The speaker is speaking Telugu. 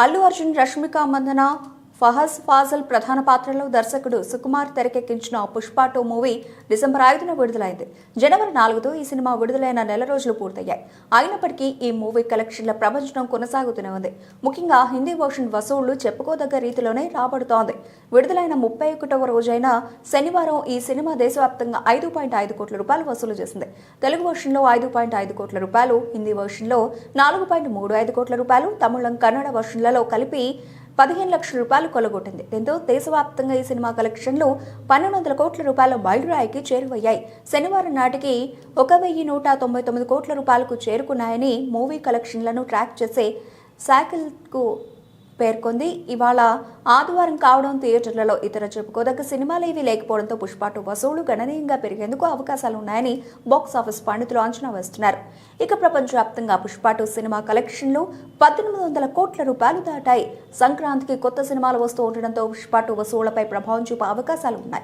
అల్లు అర్జున్, రష్మిక మందన, ఫహజ్ ఫాజల్ ప్రధాన పాత్రలో దర్శకుడు సుకుమార్ తెరకెక్కించిన పుష్ప 2 మూవీ డిసెంబర్ 5న విడుదలైంది. జనవరి 4తో ఈ సినిమా విడుదలైన నెల రోజులు పూర్తయ్యాయి. అయినప్పటికీ ఈ మూవీ కలెక్షన్ల ప్రపంచం కొనసాగుతూనే ఉంది. ముఖ్యంగా హిందీ వర్షన్ వసూళ్లు చెప్పుకోదగ్గ రీతిలోనే రాబడుతోంది. విడుదలైన 31వ రోజైన శనివారం ఈ సినిమా దేశవ్యాప్తంగా 5.5 కోట్ల రూపాయలు వసూలు చేసింది. తెలుగు వర్షన్లో 5.5 కోట్ల రూపాయలు, హిందీ వర్షన్లో 4.35 కోట్ల రూపాయలు, తమిళం, కన్నడ వర్షన్లలో కలిపి 15 లక్షల రూపాయలు కొలగొట్టింది. దీంతో దేశవ్యాప్తంగా ఈ సినిమా కలెక్షన్లు 1200 కోట్ల రూపాయల మైలురాయికి చేరువయ్యాయి. శనివారం నాటికి 1199 కోట్ల రూపాయలకు చేరుకున్నాయని మూవీ కలెక్షన్లను ట్రాక్ చేసే శాఖలకు పేర్కొంది. ఇవాళ ఆదివారం కావడం, థియేటర్లలో ఇతర చెప్పుకోదగ్గ సినిమాలేవీ లేకపోవడంతో పుష్ప 2 వసూళ్లు గణనీయంగా పెరిగేందుకు అవకాశాలున్నాయని బాక్సాఫీస్ పండితులు అంచనా వేస్తున్నారు. ఇక ప్రపంచవ్యాప్తంగా పుష్ప 2 సినిమా కలెక్షన్లు 1800 కోట్ల రూపాయలు దాటాయి. సంక్రాంతికి కొత్త సినిమాలు వస్తూ ఉండడంతో పుష్ప 2 వసూళ్లపై ప్రభావం చూపే అవకాశాలు ఉన్నాయి.